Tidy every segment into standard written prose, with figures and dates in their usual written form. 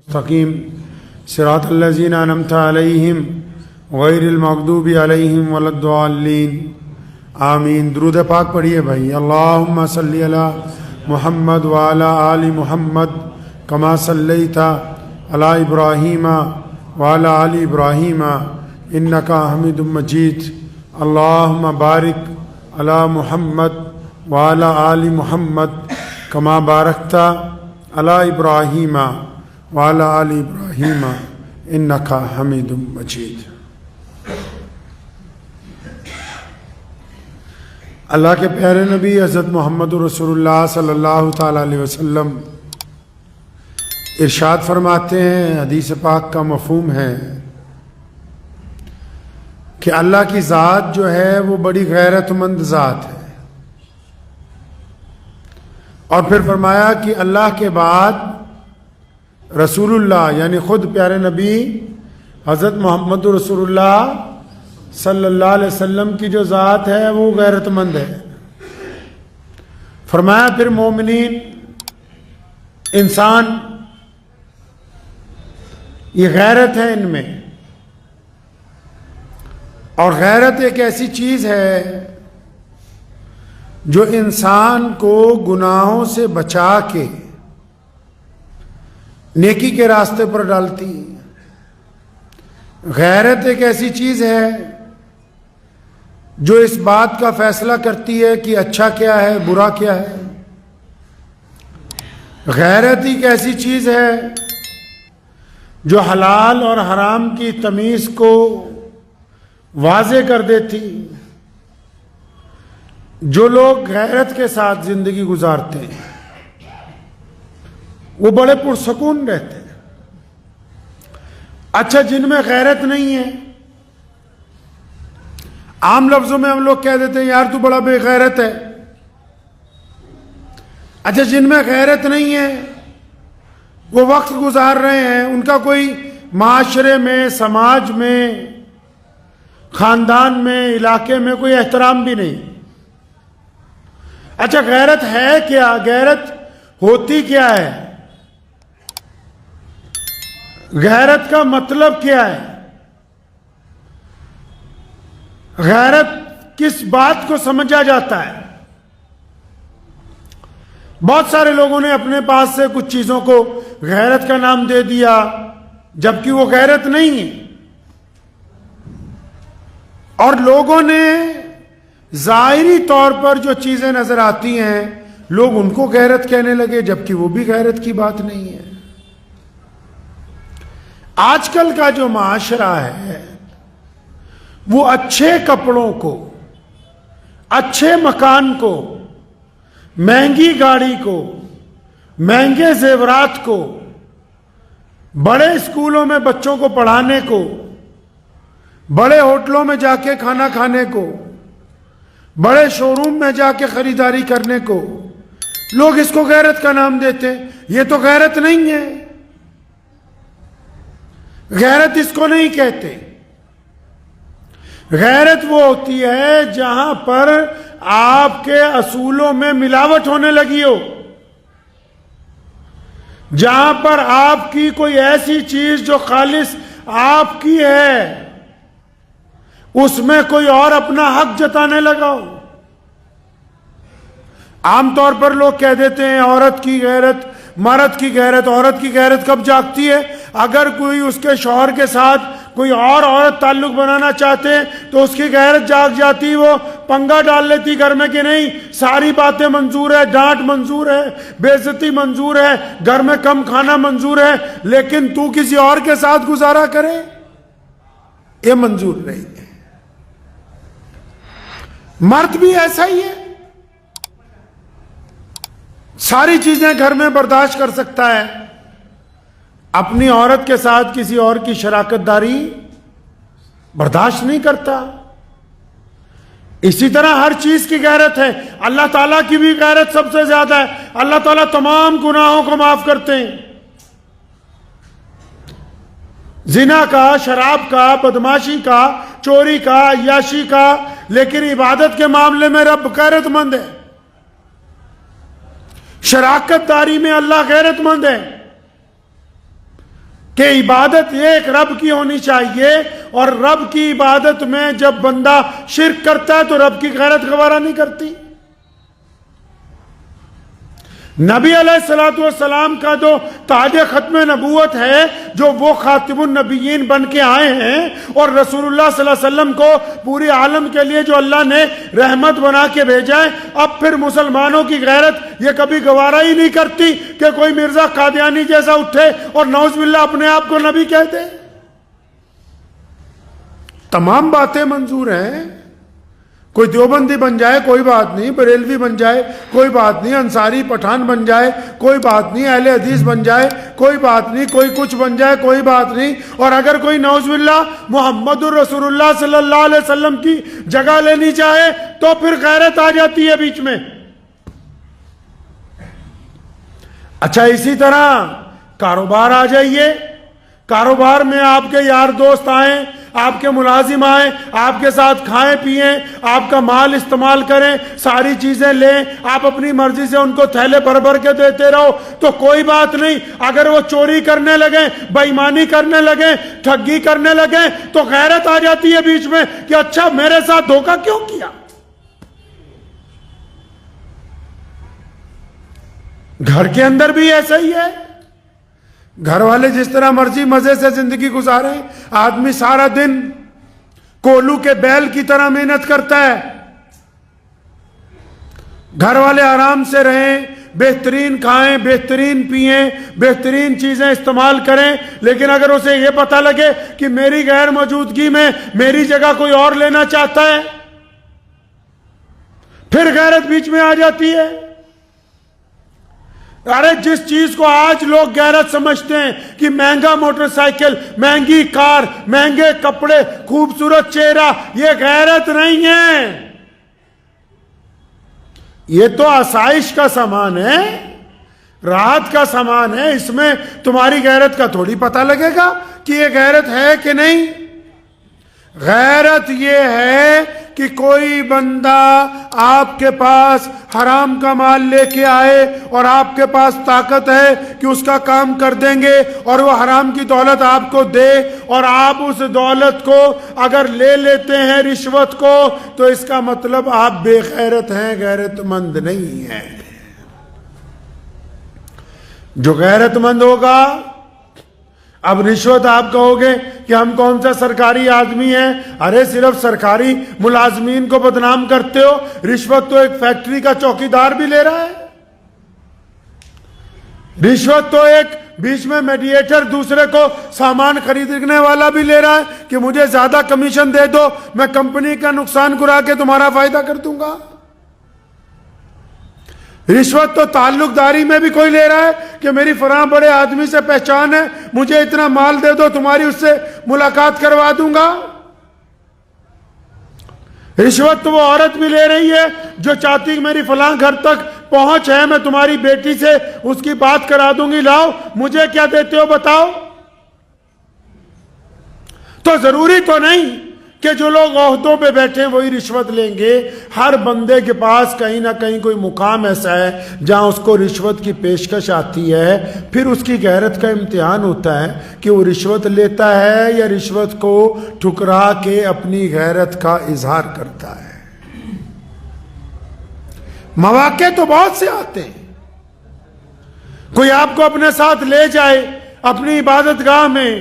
مستقیم صراط الذین انعمت علیہم غیر المغضوب علیہم ولا الضالین آمین۔ درود پاک پڑھیے بھائی۔ اللہم صلی علی محمد وعلی آل محمد کما صلیت علی ابراہیم وعلی آل ابراہیم انکا حمید مجید۔ اللہم بارک علی محمد وعلی آل محمد کما بارکت علی ابراہیم وعلی آل ابراہیم انکا حمید مجید۔ اللہ کے پیارے نبی حضرت محمد رسول اللہ صلی اللہ تعالیٰ علیہ وسلم ارشاد فرماتے ہیں، حدیث پاک کا مفہوم ہے کہ اللہ کی ذات جو ہے وہ بڑی غیرت مند ذات ہے، اور پھر فرمایا کہ اللہ کے بعد رسول اللہ یعنی خود پیارے نبی حضرت محمد رسول اللہ صلی اللہ علیہ وسلم کی جو ذات ہے وہ غیرت مند ہے۔ فرمایا پھر مومنین انسان یہ غیرت ہے ان میں، اور غیرت ایک ایسی چیز ہے جو انسان کو گناہوں سے بچا کے نیکی کے راستے پر ڈالتی ہے۔ غیرت ایک ایسی چیز ہے جو اس بات کا فیصلہ کرتی ہے کہ اچھا کیا ہے برا کیا ہے۔ غیرت ایک ایسی چیز ہے جو حلال اور حرام کی تمیز کو واضح کر دیتی۔ جو لوگ غیرت کے ساتھ زندگی گزارتے ہیں وہ بڑے پرسکون رہتے ہیں۔ اچھا جن میں غیرت نہیں ہے، عام لفظوں میں ہم لوگ کہہ دیتے ہیں یار تو بڑا بے غیرت ہے۔ اچھا جن میں غیرت نہیں ہے وہ وقت گزار رہے ہیں، ان کا کوئی معاشرے میں، سماج میں، خاندان میں، علاقے میں کوئی احترام بھی نہیں۔ اچھا غیرت ہے کیا؟ غیرت ہوتی کیا ہے؟ غیرت کا مطلب کیا ہے؟ غیرت کس بات کو سمجھا جاتا ہے؟ بہت سارے لوگوں نے اپنے پاس سے کچھ چیزوں کو غیرت کا نام دے دیا جبکہ وہ غیرت نہیں ہے، اور لوگوں نے ظاہری طور پر جو چیزیں نظر آتی ہیں لوگ ان کو غیرت کہنے لگے جبکہ وہ بھی غیرت کی بات نہیں ہے۔ آج کل کا جو معاشرہ ہے وہ اچھے کپڑوں کو، اچھے مکان کو، مہنگی گاڑی کو، مہنگے زیورات کو، بڑے اسکولوں میں بچوں کو پڑھانے کو، بڑے ہوٹلوں میں جا کے کھانا کھانے کو، بڑے شو روم میں جا کے خریداری کرنے کو لوگ اس کو غیرت کا نام دیتے ہیں۔ یہ تو غیرت نہیں ہے، غیرت اس کو نہیں کہتے۔ غیرت وہ ہوتی ہے جہاں پر آپ کے اصولوں میں ملاوٹ ہونے لگی ہو، جہاں پر آپ کی کوئی ایسی چیز جو خالص آپ کی ہے اس میں کوئی اور اپنا حق جتانے لگا ہو۔ عام طور پر لوگ کہہ دیتے ہیں عورت کی غیرت، مرد کی غیرت۔ عورت کی غیرت کب جاگتی ہے؟ اگر کوئی اس کے شوہر کے ساتھ کوئی اور عورت تعلق بنانا چاہتے ہیں تو اس کی غیرت جاگ جاتی، وہ پنگا ڈال لیتی گھر میں کہ نہیں ساری باتیں منظور ہے، ڈانٹ منظور ہے، بے عزتی منظور ہے، گھر میں کم کھانا منظور ہے، لیکن تو کسی اور کے ساتھ گزارا کرے یہ منظور نہیں ہے۔ مرد بھی ایسا ہی ہے، ساری چیزیں گھر میں برداشت کر سکتا ہے، اپنی عورت کے ساتھ کسی اور کی شراکت داری برداشت نہیں کرتا۔ اسی طرح ہر چیز کی غیرت ہے۔ اللہ تعالیٰ کی بھی غیرت سب سے زیادہ ہے۔ اللہ تعالیٰ تمام گناہوں کو معاف کرتے ہیں، زنا کا، شراب کا، بدماشی کا، چوری کا، عیاشی کا، لیکن عبادت کے معاملے میں رب غیرت مند ہے۔ شراکت داری میں اللہ غیرت مند ہے۔ کہ عبادت ایک رب کی ہونی چاہیے، اور رب کی عبادت میں جب بندہ شرک کرتا ہے تو رب کی غیرت گوارا نہیں کرتی۔ نبی علیہ الصلوۃ والسلام کا جو تاج ختم نبوت ہے، جو وہ خاتم النبیین بن کے آئے ہیں، اور رسول اللہ صلی اللہ علیہ وسلم کو پورے عالم کے لیے جو اللہ نے رحمت بنا کے بھیجا ہے، اب پھر مسلمانوں کی غیرت یہ کبھی گوارا ہی نہیں کرتی کہ کوئی مرزا قادیانی جیسا اٹھے اور نعوذ باللہ اپنے آپ کو نبی کہہ دے۔ تمام باتیں منظور ہیں، کوئی دیوبندی بن جائے کوئی بات نہیں، بریلوی بن جائے کوئی بات نہیں، انصاری پٹھان بن جائے کوئی بات نہیں، اہل حدیث بن جائے کوئی بات نہیں، کوئی کچھ بن جائے کوئی بات نہیں، اور اگر کوئی نعوذ باللہ محمد الرسول اللہ صلی اللہ علیہ وسلم کی جگہ لینی چاہے تو پھر غیرت آ جاتی ہے بیچ میں۔ اچھا، اسی طرح کاروبار آ جائیے، کاروبار میں آپ کے یار دوست آئیں، آپ کے ملازم آئیں، آپ کے ساتھ کھائیں پیئیں، آپ کا مال استعمال کریں، ساری چیزیں لیں، آپ اپنی مرضی سے ان کو تھیلے بھر بھر کے دیتے رہو تو کوئی بات نہیں۔ اگر وہ چوری کرنے لگیں، بے ایمانی کرنے لگیں، ٹھگی کرنے لگیں تو غیرت آ جاتی ہے بیچ میں کہ اچھا میرے ساتھ دھوکہ کیوں کیا۔ گھر کے اندر بھی ایسا ہی ہے، گھر والے جس طرح مرضی مزے سے زندگی گزاریں، آدمی سارا دن کولو کے بیل کی طرح محنت کرتا ہے، گھر والے آرام سے رہیں، بہترین کھائیں، بہترین پئیں، بہترین چیزیں استعمال کریں، لیکن اگر اسے یہ پتہ لگے کہ میری غیر موجودگی میں میری جگہ کوئی اور لینا چاہتا ہے، پھر غیرت بیچ میں آ جاتی ہے۔ ارے جس چیز کو آج لوگ غیرت سمجھتے ہیں کہ مہنگا موٹر سائیکل، مہنگی کار، مہنگے کپڑے، خوبصورت چہرہ، یہ غیرت نہیں ہے، یہ تو آسائش کا سامان ہے، راحت کا سامان ہے، اس میں تمہاری غیرت کا تھوڑی پتہ لگے گا کہ یہ غیرت ہے کہ نہیں۔ غیرت یہ ہے کہ کوئی بندہ آپ کے پاس حرام کا مال لے کے آئے اور آپ کے پاس طاقت ہے کہ اس کا کام کر دیں گے اور وہ حرام کی دولت آپ کو دے، اور آپ اس دولت کو اگر لے لیتے ہیں رشوت کو تو اس کا مطلب آپ بے غیرت ہیں، غیرت مند نہیں ہیں۔ جو غیرت مند ہوگا، اب رشوت آپ کہو گے کہ ہم کون سا سرکاری آدمی ہیں، ارے صرف سرکاری ملازمین کو بدنام کرتے ہو، رشوت تو ایک فیکٹری کا چوکیدار بھی لے رہا ہے، رشوت تو ایک بیچ میں میڈیٹر دوسرے کو سامان خریدنے والا بھی لے رہا ہے کہ مجھے زیادہ کمیشن دے دو، میں کمپنی کا نقصان کرا کے تمہارا فائدہ کر دوں گا۔ رشوت تو تعلق داری میں بھی کوئی لے رہا ہے کہ میری فلاں بڑے آدمی سے پہچان ہے، مجھے اتنا مال دے دو، تمہاری اس سے ملاقات کروا دوں گا۔ رشوت تو وہ عورت بھی لے رہی ہے جو چاہتی کہ میری فلاں گھر تک پہنچ ہے، میں تمہاری بیٹی سے اس کی بات کرا دوں گی، لاؤ مجھے کیا دیتے ہو بتاؤ۔ تو ضروری تو نہیں کہ جو لوگ عہدوں پہ بیٹھے وہی رشوت لیں گے، ہر بندے کے پاس کہیں نہ کہیں کوئی مقام ایسا ہے جہاں اس کو رشوت کی پیشکش آتی ہے، پھر اس کی غیرت کا امتحان ہوتا ہے کہ وہ رشوت لیتا ہے یا رشوت کو ٹھکرا کے اپنی غیرت کا اظہار کرتا ہے۔ مواقع تو بہت سے آتے ہیں، کوئی آپ کو اپنے ساتھ لے جائے اپنی عبادت گاہ میں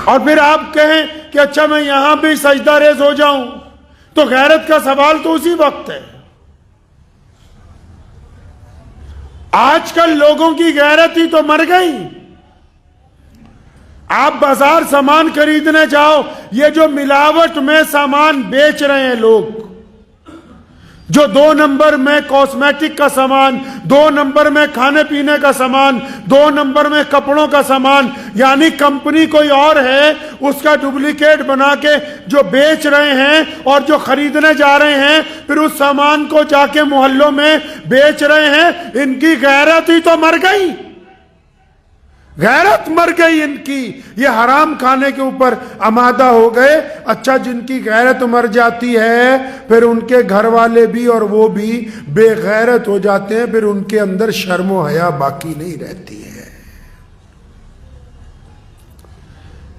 اور پھر آپ کہیں کہ اچھا میں یہاں بھی سجدہ ریز ہو جاؤں، تو غیرت کا سوال تو اسی وقت ہے۔ آج کل لوگوں کی غیرت ہی تو مر گئی۔ آپ بازار سامان خریدنے جاؤ، یہ جو ملاوٹ میں سامان بیچ رہے ہیں لوگ، جو 2 نمبر میں کاسمیٹک کا سامان، 2 نمبر میں کھانے پینے کا سامان، 2 نمبر میں کپڑوں کا سامان، یعنی کمپنی کوئی اور ہے اس کا ڈپلیکیٹ بنا کے جو بیچ رہے ہیں، اور جو خریدنے جا رہے ہیں پھر اس سامان کو جا کے محلوں میں بیچ رہے ہیں، ان کی غیرت ہی تو مر گئی، غیرت مر گئی ان کی، یہ حرام کھانے کے اوپر آمادہ ہو گئے۔ اچھا جن کی غیرت مر جاتی ہے پھر ان کے گھر والے بھی اور وہ بھی بے غیرت ہو جاتے ہیں، پھر ان کے اندر شرم و حیا باقی نہیں رہتی ہے۔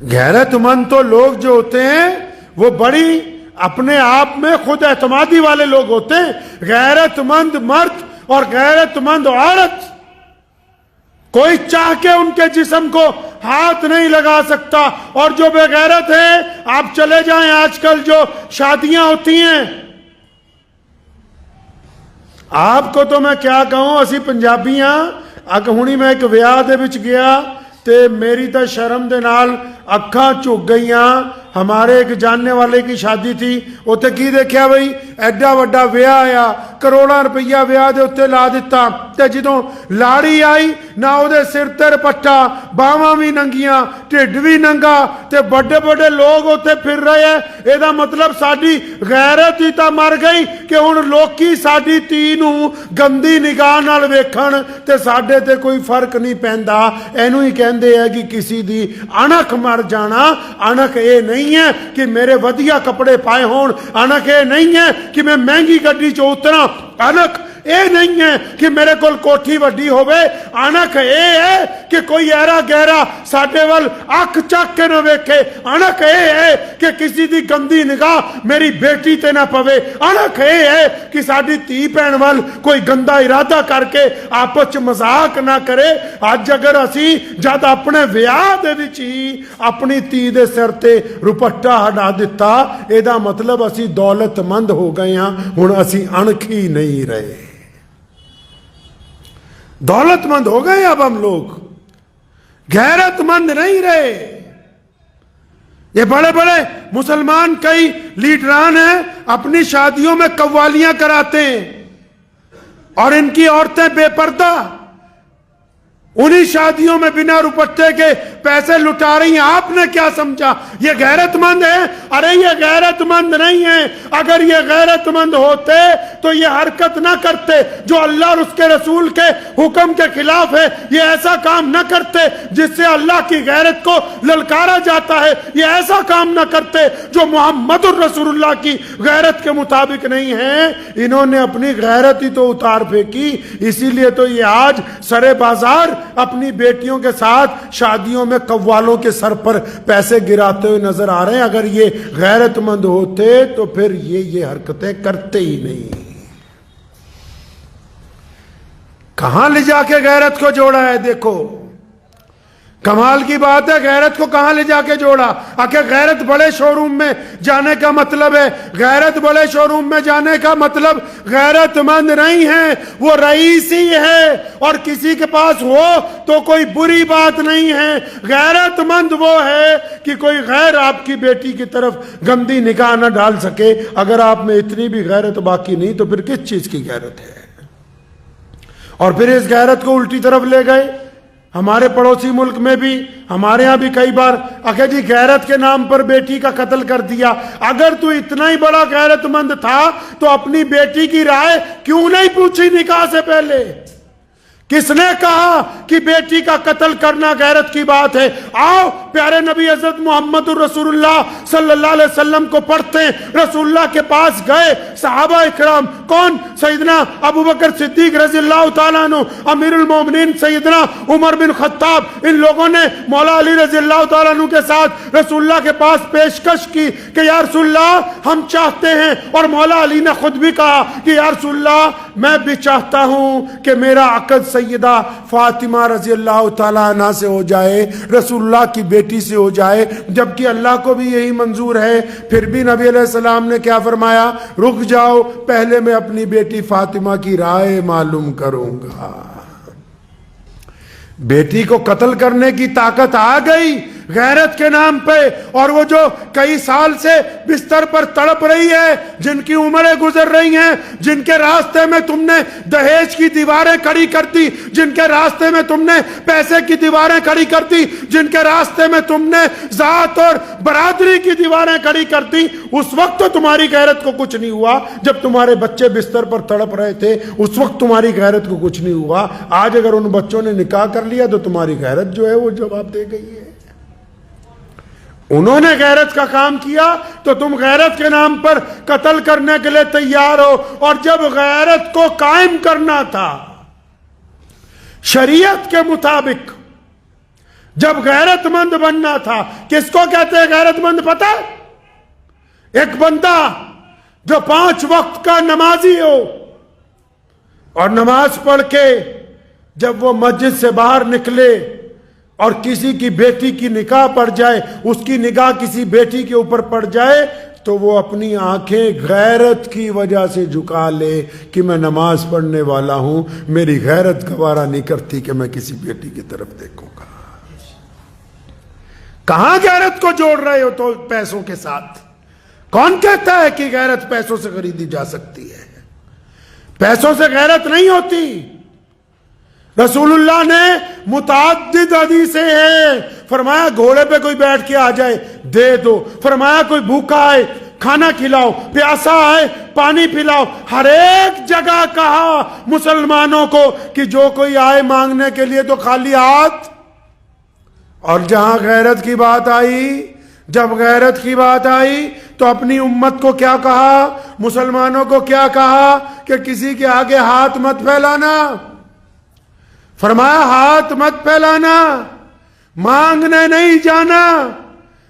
غیرت مند تو لوگ جو ہوتے ہیں وہ بڑی اپنے آپ میں خود اعتمادی والے لوگ ہوتے ہیں. غیرت مند مرد اور غیرت مند عورت کوئی چاہ کے ان کے جسم کو ہاتھ نہیں لگا سکتا. اور جو بے غیرت ہے، آپ چلے جائیں آج کل جو شادیاں ہوتی ہیں، آپ کو تو میں کیا کہوں، اسی پنجابیاں ہونی میں ایک ویاہ دے وچ گیا تے میری تا شرم دے نال اکھاں جھک گئیاں. ہمارے ایک جاننے والے کی شادی تھی، اوتے کی دیکھیا بھئی ایڈا وڈا ویاہ آیا، کروڑاں روپیہ ویاہ دے اوتے لا دیتا، تے جدوں لاڑی آئی نہ او دے سر تے رپٹا، باواں بھی ننگیاں، ٹھڈ بھی ننگا، تے بڑے بڑے لوگ اوتے پھر رہے ہیں. اے دا مطلب ساڈی غیرت ہی تا مر گئی کہ ہن لوکی ساڈی تی نوں گندی نگاہ نال ویکھن تے ساڈے تے کوئی فرق نہیں پیندا. اینوں ہی کہندے ہے کہ کسی دی اਣکھ مر جانا. اਣکھ اے نہیں ہے کہ میرے ودیا کپڑے پائے ہون، اਣکھ اے نہیں ہے کہ میں مہنگی گڈی چ اتراں، اਣکھ اے نہیں ہے کہ میرے کول کوٹھی وڈی ہوئے. اਣکھ اے ہے کہ کوئی ایرا گہرا ساڈے ول اکھ چک کے نہ ویکھے. اਣکھ اے ہے کہ کسی دی گندی نگاہ میری بیٹی تے نہ پوے. اਣکھ اے ہے کہ ساڈی تھی بہن ول کوئی گندا ارادہ کر کے آپس مذاق نہ کرے. اج اگر اسی جد اپنے ویاہ دے وچ ہی اپنی تھی دے سر تے روپٹا ہٹا دیتا، اے دا مطلب اسی دولت مند ہو گئے ہاں. ہن اسی اਣکھ ہی نہیں رہے، دولت مند ہو گئے اب ہم لوگ، غیرت مند نہیں رہے. یہ بڑے بڑے مسلمان کئی لیڈران ہیں، اپنی شادیوں میں قوالیاں کراتے ہیں اور ان کی عورتیں بے پردہ انہی شادیوں میں بنا روپٹے کے پیسے لٹا رہی ہیں. آپ نے کیا سمجھا یہ غیرت مند ہے؟ ارے یہ غیرت مند نہیں ہے. اگر یہ غیرت مند ہوتے تو یہ حرکت نہ کرتے جو اللہ اور اس کے رسول کے حکم کے خلاف ہے. یہ ایسا کام نہ کرتے جس سے اللہ کی غیرت کو للکارا جاتا ہے. یہ ایسا کام نہ کرتے جو محمد الرسول اللہ کی غیرت کے مطابق نہیں ہے. انہوں نے اپنی غیرت ہی تو اتار پھینکی. اسی لیے تو یہ آج سرے بازار اپنی بیٹیوں کے ساتھ شادیوں میں قوالوں کے سر پر پیسے گراتے ہوئے نظر آ رہے ہیں. اگر یہ غیرت مند ہوتے تو پھر یہ حرکتیں کرتے ہی نہیں. کہاں لے جا کے غیرت کو جوڑا ہے؟ دیکھو کمال کی بات ہے، غیرت کو کہاں لے جا کے جوڑا. آخر غیرت بڑے شو روم میں جانے کا مطلب ہے، غیرت بڑے شو روم میں جانے کا مطلب غیرت مند نہیں ہے، وہ رئیس ہی ہے. اور کسی کے پاس ہو تو کوئی بری بات نہیں ہے. غیرت مند وہ ہے کہ کوئی غیر آپ کی بیٹی کی طرف گندی نگاہ نہ ڈال سکے. اگر آپ میں اتنی بھی غیرت باقی نہیں تو پھر کس چیز کی غیرت ہے؟ اور پھر اس غیرت کو الٹی طرف لے گئے. ہمارے پڑوسی ملک میں بھی، ہمارے ہاں بھی کئی بار اگر جی غیرت کے نام پر بیٹی کا قتل کر دیا. اگر تو اتنا ہی بڑا غیرت مند تھا تو اپنی بیٹی کی رائے کیوں نہیں پوچھی نکاح سے پہلے؟ کس نے کہا کہ بیٹی کا قتل کرنا غیرت کی بات ہے؟ آؤ پیارے نبی حضرت محمد الرسول اللہ صلی اللہ علیہ وسلم کو پڑھتے ہیں. رسول اللہ کے پاس گئے صحابہ اکرام. کون؟ سیدنا ابو بکر صدیق رضی اللہ تعالیٰ عنہ، امیر المومنین سیدنا عمر بن خطاب. ان لوگوں نے مولا علی رضی اللہ تعالیٰ عنہ کے ساتھ رسول اللہ کے پاس پیشکش کی کہ یا رسول اللہ ہم چاہتے ہیں، اور مولا علی نے خود بھی کہا کہ یا رسول اللہ میں بھی چاہتا ہوں کہ میرا عقد سیدہ فاطمہ رضی اللہ تعالیٰ عنہ سے ہو جائے، رسول اللہ کی بیٹی سے ہو جائے، جبکہ اللہ کو بھی یہی منظور ہے. پھر بھی نبی علیہ السلام نے کیا فرمایا؟ رک جاؤ، پہلے میں اپنی بیٹی فاطمہ کی رائے معلوم کروں گا. بیٹی کو قتل کرنے کی طاقت آ گئی غیرت کے نام پہ. اور وہ جو کئی سال سے بستر پر تڑپ رہی ہے، جن کی عمریں گزر رہی ہیں، جن کے راستے میں تم نے دہیج کی دیواریں کھڑی کر دی، جن کے راستے میں تم نے پیسے کی دیواریں کھڑی کر دی، جن کے راستے میں تم نے ذات اور برادری کی دیواریں کھڑی کر دی، اس وقت تو تمہاری غیرت کو کچھ نہیں ہوا. جب تمہارے بچے بستر پر تڑپ رہے تھے اس وقت تمہاری غیرت کو کچھ نہیں ہوا. آج اگر ان بچوں نے نکاح کر لیا تو تمہاری غیرت جو ہے وہ جواب دے گئی ہے. انہوں نے غیرت کا کام کیا تو تم غیرت کے نام پر قتل کرنے کے لیے تیار ہو. اور جب غیرت کو قائم کرنا تھا شریعت کے مطابق، جب غیرت مند بننا تھا، کس کو کہتے ہیں غیرت مند پتہ ہے؟ ایک بندہ جو 5 وقت کا نمازی ہو اور نماز پڑھ کے جب وہ مسجد سے باہر نکلے اور کسی کی بیٹی کی نکاح پڑ جائے، اس کی نگاہ کسی بیٹی کے اوپر پڑ جائے، تو وہ اپنی آنکھیں غیرت کی وجہ سے جھکا لے کہ میں نماز پڑھنے والا ہوں، میری غیرت گوارا نہیں کرتی کہ میں کسی بیٹی کی طرف دیکھوں گا۔ کہاں غیرت کو جوڑ رہے ہو تو پیسوں کے ساتھ؟ کون کہتا ہے کہ غیرت پیسوں سے خریدی جا سکتی ہے؟ پیسوں سے غیرت نہیں ہوتی۔ رسول اللہ نے متعدد حدیثیں ہیں، فرمایا گھوڑے پہ کوئی بیٹھ کے آ جائے دے دو، فرمایا کوئی بھوکا آئے کھانا کھلاؤ، پیاسا آئے پانی پلاؤ، ہر ایک جگہ کہا مسلمانوں کو کہ جو کوئی آئے مانگنے کے لیے تو خالی ہاتھ۔ اور جہاں غیرت کی بات آئی، جب غیرت کی بات آئی تو اپنی امت کو کیا کہا، مسلمانوں کو کیا کہا کہ کسی کے آگے ہاتھ مت پھیلانا۔ فرمایا ہاتھ مت پھیلانا، مانگنے نہیں جانا۔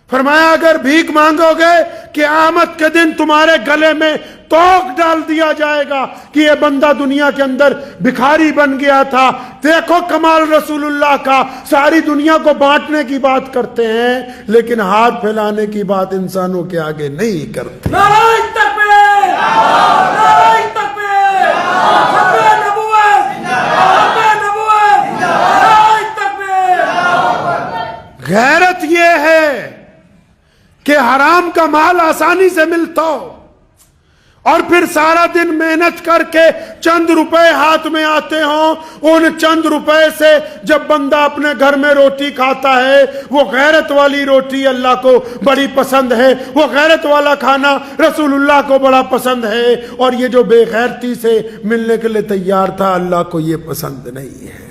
فرمایا اگر بھیک مانگو گے قیامت کے دن تمہارے گلے میں توق ڈال دیا جائے گا کہ یہ بندہ دنیا کے اندر بھکاری بن گیا تھا۔ دیکھو کمال رسول اللہ کا، ساری دنیا کو بانٹنے کی بات کرتے ہیں لیکن ہاتھ پھیلانے کی بات انسانوں کے آگے نہیں کرتے۔ نعرہ تکبیر! نعرہ تکبیر! حق نبوت! حق نبوت! نعرہ تکبیر! غیرت یہ ہے کہ حرام کا مال آسانی سے ملتا ہو اور پھر سارا دن محنت کر کے چند روپے ہاتھ میں آتے ہوں، ان چند روپے سے جب بندہ اپنے گھر میں روٹی کھاتا ہے، وہ غیرت والی روٹی اللہ کو بڑی پسند ہے، وہ غیرت والا کھانا رسول اللہ کو بڑا پسند ہے، اور یہ جو بے غیرتی سے ملنے کے لیے تیار تھا اللہ کو یہ پسند نہیں ہے۔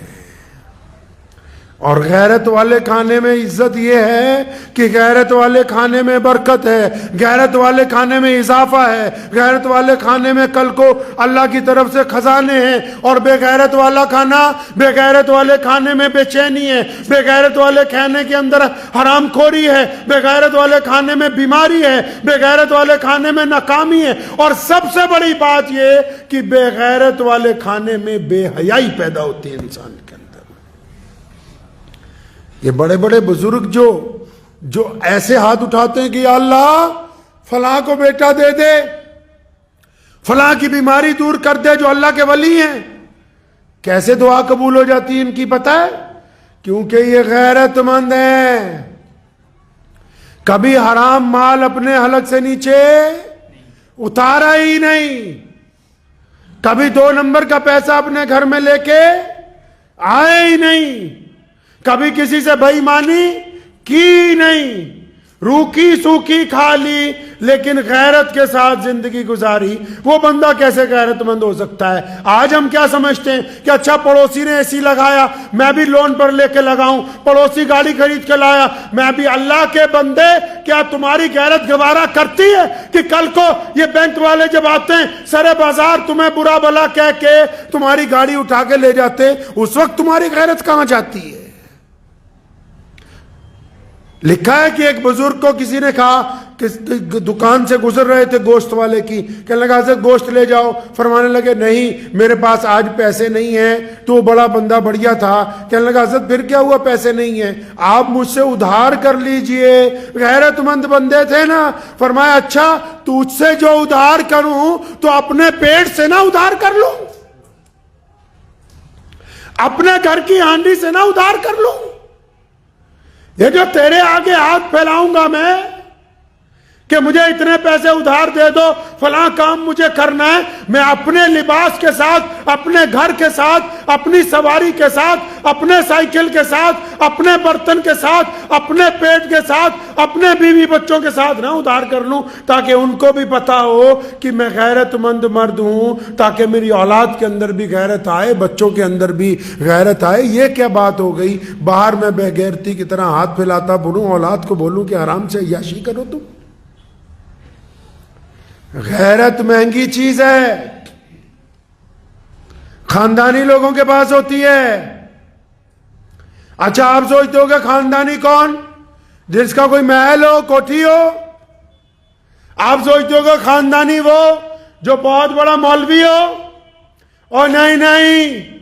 اور غیرت والے کھانے میں عزت یہ ہے کہ غیرت والے کھانے میں برکت ہے، غیرت والے کھانے میں اضافہ ہے، غیرت والے کھانے میں کل کو اللہ کی طرف سے خزانے ہیں، اور بے غیرت والا کھانا، بے غیرت والے کھانے میں بے چینی ہے، بے غیرت والے کھانے کے اندر حرام خوری ہے، بے غیرت والے کھانے میں بیماری ہے، بے غیرت والے کھانے میں ناکامی ہے، اور سب سے بڑی بات یہ کہ بے غیرت والے کھانے میں بے حیائی پیدا ہوتی ہے انسان کے اندر۔ یہ بڑے بڑے بزرگ جو ایسے ہاتھ اٹھاتے ہیں کہ یا اللہ فلاں کو بیٹا دے دے، فلاں کی بیماری دور کر دے، جو اللہ کے ولی ہیں، کیسے دعا قبول ہو جاتی ہے ان کی پتہ ہے؟ کیونکہ یہ غیرت مند ہیں، کبھی حرام مال اپنے حلق سے نیچے اتارا ہی نہیں، کبھی 2 نمبر کا پیسہ اپنے گھر میں لے کے آئے ہی نہیں، کبھی کسی سے بے ایمانی کی نہیں، روکی سوکھی کھا لی لیکن غیرت کے ساتھ زندگی گزاری۔ وہ بندہ کیسے غیرت مند ہو سکتا ہے؟ آج ہم کیا سمجھتے ہیں کہ اچھا پڑوسی نے اے سی لگایا میں بھی لون پر لے کے لگاؤں، پڑوسی گاڑی خرید کے لایا میں بھی۔ اللہ کے بندے، کیا تمہاری غیرت گوارا کرتی ہے کہ کل کو یہ بینک والے جب آتے ہیں سرے بازار تمہیں برا بلا کہہ کے تمہاری گاڑی اٹھا کے لے جاتے، اس وقت تمہاری غیرت کہاں جاتی ہے؟ لکھا ہے کہ ایک بزرگ کو کسی نے کہا کہ دکان سے گزر رہے تھے گوشت والے کی، کہنے لگا حضرت گوشت لے جاؤ، فرمانے لگے نہیں میرے پاس آج پیسے نہیں ہیں، تو وہ بڑا بندہ بڑھیا تھا، کہنے لگا حضرت پھر کیا ہوا پیسے نہیں ہیں، آپ مجھ سے ادھار کر لیجئے، غیرت مند بندے تھے نا۔ فرمایا اچھا تجھ سے جو ادھار کروں تو اپنے پیٹ سے نہ ادھار کر لوں، اپنے گھر کی ہانڈی سے نہ ادھار کر لوں؟ یہ جو تیرے آگے ہاتھ پھیلاؤں گا میں کہ مجھے اتنے پیسے ادھار دے دو، فلاں کام مجھے کرنا ہے، میں اپنے لباس کے ساتھ، اپنے گھر کے ساتھ، اپنی سواری کے ساتھ، اپنے سائیکل کے ساتھ، اپنے برتن کے ساتھ، اپنے پیٹ کے ساتھ، اپنے بیوی بچوں کے ساتھ نہ ادھار کر لوں، تاکہ ان کو بھی پتا ہو کہ میں غیرت مند مرد ہوں، تاکہ میری اولاد کے اندر بھی غیرت آئے، بچوں کے اندر بھی غیرت آئے۔ یہ کیا بات ہو گئی؟ باہر میں بے غیرتی کی طرح ہاتھ پھیلاتا بولوں، اولاد کو بولوں کہ آرام سے عیاشی کرو تم۔ غیرت مہنگی چیز ہے، خاندانی لوگوں کے پاس ہوتی ہے، اچھا آپ سوچتے ہو کہ خاندانی کون؟ جس کا کوئی محل ہو، کوٹھی ہو؟ آپ سوچتے ہو کہ خاندانی وہ جو بہت بڑا مولوی ہو؟ اور نہیں،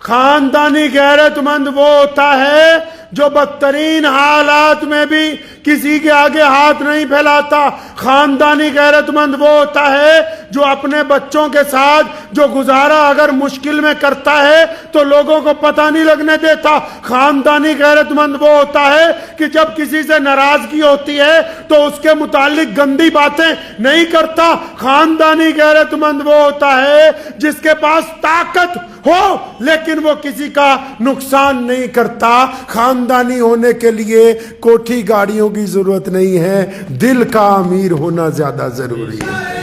خاندانی غیرت مند وہ ہوتا ہے جو بدترین حالات میں بھی کسی کے آگے ہاتھ نہیں پھیلاتا۔ خاندانی غیرت مند وہ ہوتا ہے جو اپنے بچوں کے ساتھ جو گزارا اگر مشکل میں کرتا ہے تو لوگوں کو پتہ نہیں لگنے دیتا۔ خاندانی غیرت مند وہ ہوتا ہے کہ جب کسی سے ناراضگی ہوتی ہے تو اس کے متعلق گندی باتیں نہیں کرتا۔ خاندانی غیرت مند وہ ہوتا ہے جس کے پاس طاقت ہو لیکن وہ کسی کا نقصان نہیں کرتا۔ خاندانی ہونے کے لیے کوٹھی گاڑیوں کی ضرورت نہیں ہے، دل کا امیر ہونا زیادہ ضروری ہے۔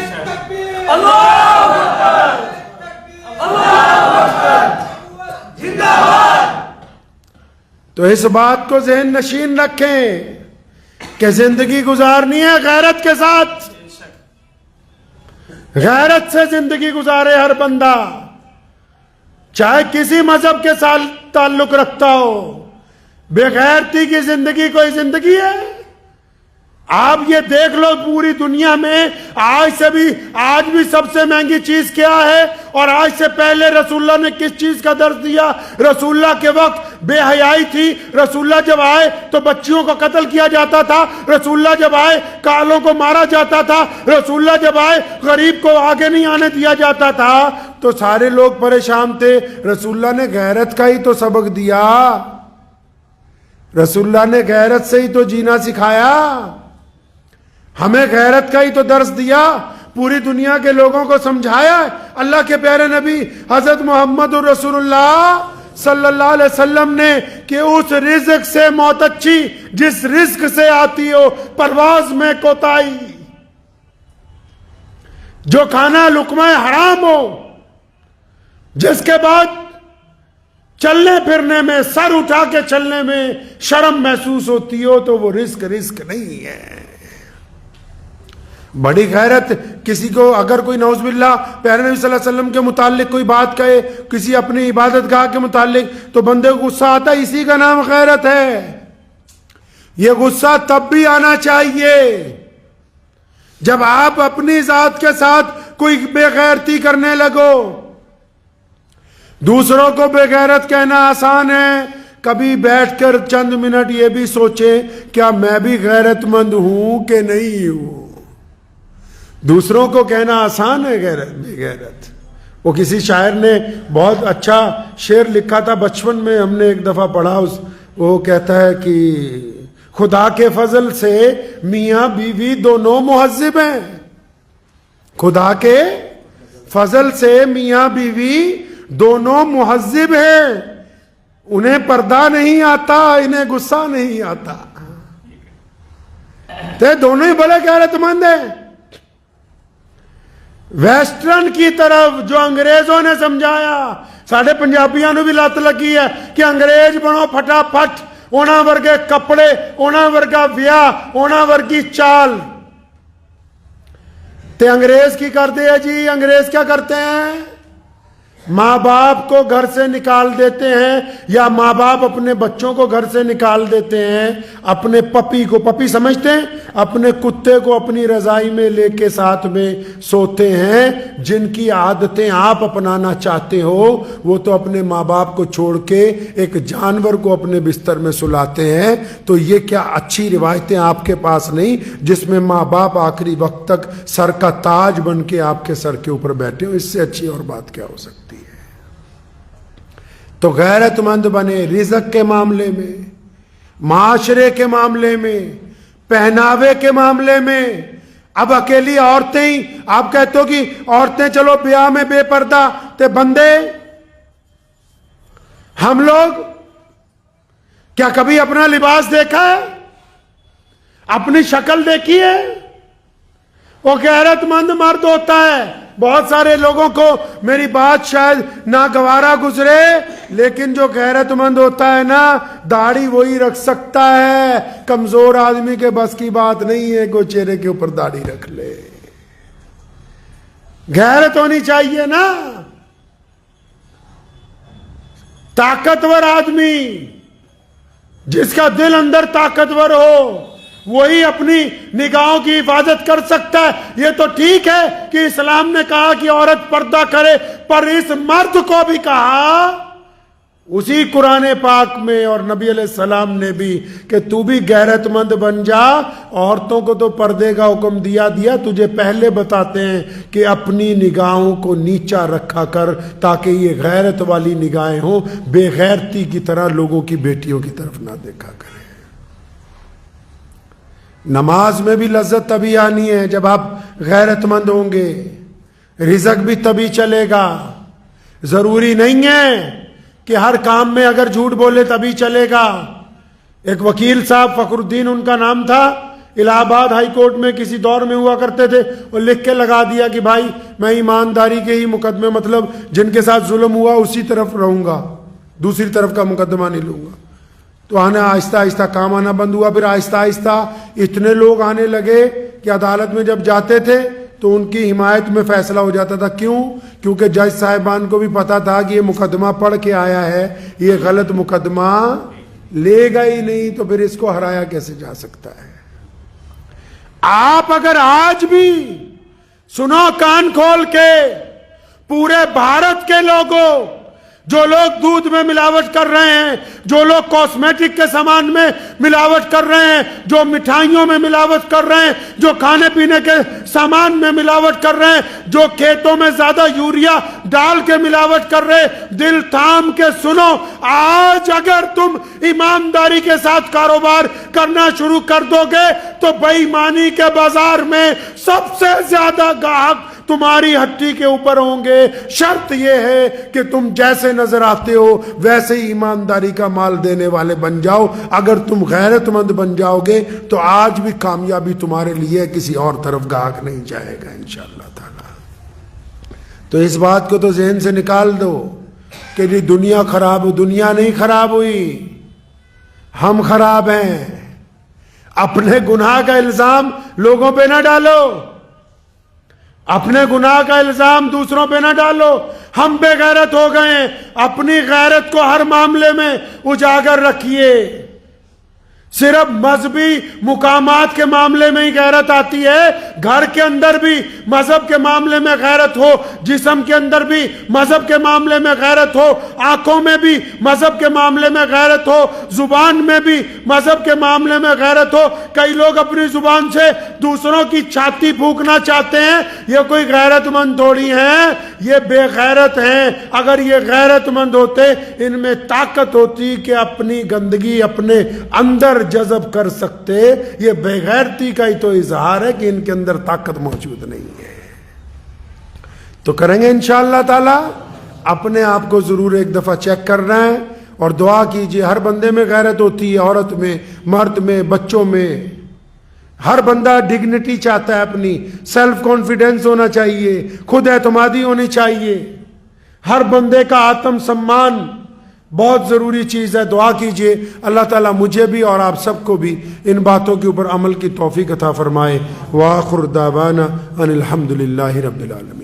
تو اس بات کو ذہن نشین رکھیں کہ زندگی گزارنی ہے غیرت کے ساتھ، غیرت سے زندگی گزارے ہر بندہ، چاہے کسی مذہب کے ساتھ تعلق رکھتا ہو۔ بے غیرتی کی زندگی کوئی زندگی ہے؟ آپ یہ دیکھ لو پوری دنیا میں آج بھی سب سے مہنگی چیز کیا ہے؟ اور آج سے پہلے رسول اللہ نے کس چیز کا درس دیا؟ رسول اللہ کے وقت بے حیائی تھی، رسول اللہ جب آئے تو بچیوں کو قتل کیا جاتا تھا، رسول اللہ جب آئے کالوں کو مارا جاتا تھا، رسول اللہ جب آئے غریب کو آگے نہیں آنے دیا جاتا تھا، تو سارے لوگ پریشان تھے۔ رسول اللہ نے غیرت کا ہی تو سبق دیا، رسول اللہ نے غیرت سے ہی تو جینا سکھایا، ہمیں غیرت کا ہی تو درس دیا، پوری دنیا کے لوگوں کو سمجھایا۔ اللہ کے پیارے نبی حضرت محمد رسول اللہ صلی اللہ علیہ وسلم نے کہ اس رزق سے موت اچھی جس رزق سے آتی ہو پرواز میں کوتاہی، جو کھانا لقمہ حرام ہو، جس کے بعد چلنے پھرنے میں سر اٹھا کے چلنے میں شرم محسوس ہوتی ہو تو وہ رزق نہیں ہے۔ بڑی غیرت کسی کو اگر کوئی نعوذ باللہ پیارے نبی صلی اللہ علیہ وسلم کے متعلق کوئی بات کہے، کسی اپنی عبادت گاہ کے متعلق، تو بندے کو غصہ آتا ہے، اسی کا نام غیرت ہے۔ یہ غصہ تب بھی آنا چاہیے جب آپ اپنی ذات کے ساتھ کوئی بے غیرتی کرنے لگو۔ دوسروں کو بے غیرت کہنا آسان ہے، کبھی بیٹھ کر چند منٹ یہ بھی سوچیں کیا میں بھی غیرت مند ہوں کہ نہیں ہوں۔ دوسروں کو کہنا آسان ہے، بے غیرت۔ وہ کسی شاعر نے بہت اچھا شعر لکھا تھا، بچپن میں ہم نے ایک دفعہ پڑھا، وہ کہتا ہے کہ خدا کے فضل سے میاں بیوی دونوں مہذب ہیں، خدا کے فضل سے میاں بیوی دونوں مہذب ہیں، انہیں پردہ نہیں آتا، انہیں غصہ نہیں آتا، تو دونوں ہی بڑے غیرت مند ہیں۔ ویسٹرن کی طرف جو انگریزوں نے سمجھایا، ساڑھے پنجابیاں نو بھی لت لگی ہے کہ انگریز بنو پھٹا پھٹ، اونا ورگے کپڑے، اونا ورگا ویاہ، اونا ورگی چال۔ تے انگریز کی کرتے ہیں جی؟ انگریز کیا کرتے ہیں؟ ماں باپ کو گھر سے نکال دیتے ہیں، یا ماں باپ اپنے بچوں کو گھر سے نکال دیتے ہیں، اپنے پپی کو، پپی سمجھتے ہیں، اپنے کتے کو اپنی رضائی میں لے کے ساتھ میں سوتے ہیں۔ جن کی عادتیں آپ اپنانا چاہتے ہو وہ تو اپنے ماں باپ کو چھوڑ کے ایک جانور کو اپنے بستر میں سلاتے ہیں۔ تو یہ کیا اچھی روایتیں آپ کے پاس نہیں جس میں ماں باپ آخری وقت تک سر کا تاج بن کے آپ کے سر کے اوپر بیٹھے ہو؟ اس سے اچھی اور بات کیا ہو سکتی؟ تو غیرت مند بنے رزق کے معاملے میں، معاشرے کے معاملے میں، پہناوے کے معاملے میں۔ اب اکیلی عورتیں ہی آپ کہتے ہو کہ عورتیں چلو بیاہ میں بے پردہ، تے بندے ہم لوگ کیا کبھی اپنا لباس دیکھا ہے؟ اپنی شکل دیکھی ہے؟ وہ غیرت مند مرد ہوتا ہے۔ بہت سارے لوگوں کو میری بات شاید ناگوارا گزرے، لیکن جو غیرت مند ہوتا ہے نا، داڑھی وہی رکھ سکتا ہے، کمزور آدمی کے بس کی بات نہیں ہے کہ چہرے کے اوپر داڑھی رکھ لے۔ غیرت ہونی چاہیے نا۔ طاقتور آدمی جس کا دل اندر طاقتور ہو وہی اپنی نگاہوں کی حفاظت کر سکتا ہے. یہ تو ٹھیک ہے کہ اسلام نے کہا کہ عورت پردہ کرے، پر اس مرد کو بھی کہا اسی قرآن پاک میں اور نبی علیہ السلام نے بھی کہ تو بھی غیرت مند بن جا. عورتوں کو تو پردے کا حکم دیا، تجھے پہلے بتاتے ہیں کہ اپنی نگاہوں کو نیچا رکھا کر تاکہ یہ غیرت والی نگاہیں ہوں، بے غیرتی کی طرح لوگوں کی بیٹیوں کی طرف نہ دیکھا کریں. نماز میں بھی لذت تبھی آنی ہے جب آپ غیرت مند ہوں گے، رزق بھی تبھی چلے گا. ضروری نہیں ہے کہ ہر کام میں اگر جھوٹ بولے تبھی چلے گا. ایک وکیل صاحب فخر الدین ان کا نام تھا، الہ آباد ہائی کورٹ میں کسی دور میں ہوا کرتے تھے، اور لکھ کے لگا دیا کہ بھائی میں ایمانداری کے ہی مقدمے، مطلب جن کے ساتھ ظلم ہوا اسی طرف رہوں گا، دوسری طرف کا مقدمہ نہیں لوں گا. تو آہستہ آہستہ کام آنا بند ہوا. پھر آہستہ آہستہ اتنے لوگ آنے لگے کہ عدالت میں جب جاتے تھے تو ان کی حمایت میں فیصلہ ہو جاتا تھا. کیوں؟ کیونکہ جج صاحبان کو بھی پتا تھا کہ یہ مقدمہ پڑھ کے آیا ہے، یہ غلط مقدمہ لے گا ہی نہیں، تو پھر اس کو ہرایا کیسے جا سکتا ہے. آپ اگر آج بھی سنو کان کھول کے، پورے بھارت کے لوگوں، جو لوگ دودھ میں ملاوٹ کر رہے ہیں، جو لوگ کاسمیٹک کے سامان میں ملاوٹ کر رہے ہیں، جو مٹھائیوں میں ملاوٹ کر رہے ہیں، جو کھانے پینے کے سامان میں ملاوٹ کر رہے ہیں، جو کھیتوں میں زیادہ یوریا ڈال کے ملاوٹ کر رہے ہیں، دل تھام کے سنو، آج اگر تم ایمانداری کے ساتھ کاروبار کرنا شروع کر دو گے تو بے ایمانی کے بازار میں سب سے زیادہ گاہک تمہاری ہٹی کے اوپر ہوں گے. شرط یہ ہے کہ تم جیسے نظر آتے ہو ویسے ہی ایمانداری کا مال دینے والے بن جاؤ. اگر تم غیرت مند بن جاؤ گے تو آج بھی کامیابی تمہارے لیے کسی اور طرف گاہک نہیں جائے گا انشاءاللہ تعالی. تو اس بات کو تو ذہن سے نکال دو کہ یہ دنیا خراب ہو. دنیا نہیں خراب ہوئی، ہم خراب ہیں. اپنے گناہ کا الزام لوگوں پہ نہ ڈالو، اپنے گناہ کا الزام دوسروں پہ نہ ڈالو. ہم بے غیرت ہو گئے ہیں. اپنی غیرت کو ہر معاملے میں اجاگر رکھیے. صرف مذہبی مقامات کے معاملے میں ہی غیرت آتی ہے، گھر کے اندر بھی مذہب کے معاملے میں غیرت ہو، جسم کے اندر بھی مذہب کے معاملے میں غیرت ہو، آنکھوں میں بھی مذہب کے معاملے میں غیرت ہو، زبان میں بھی مذہب کے معاملے میں غیرت ہو. کئی لوگ اپنی زبان سے دوسروں کی چھاتی پھونکنا چاہتے ہیں، یہ کوئی غیرت مند تھوڑی ہیں، یہ بے غیرت ہیں. اگر یہ غیرت مند ہوتے، ان میں طاقت ہوتی کہ اپنی گندگی اپنے اندر جذب کر سکتے. یہ بے غیرتی کا ہی تو اظہار ہے کہ ان کے اندر طاقت موجود نہیں ہے. تو کریں گے انشاءاللہ تعالی. اپنے آپ کو ضرور ایک دفعہ چیک کرنا ہے اور دعا کیجئے. ہر بندے میں غیرت ہوتی ہے، عورت میں، مرد میں، بچوں میں. ہر بندہ ڈگنیٹی چاہتا ہے، اپنی سیلف کانفیڈنس ہونا چاہیے، خود اعتمادی ہونی چاہیے. ہر بندے کا آتم سمان بہت ضروری چیز ہے. دعا کیجئے اللہ تعالیٰ مجھے بھی اور آپ سب کو بھی ان باتوں کے اوپر عمل کی توفیق عطا فرمائے. وآخر دعوانا ان الحمد للہ رب العالمین.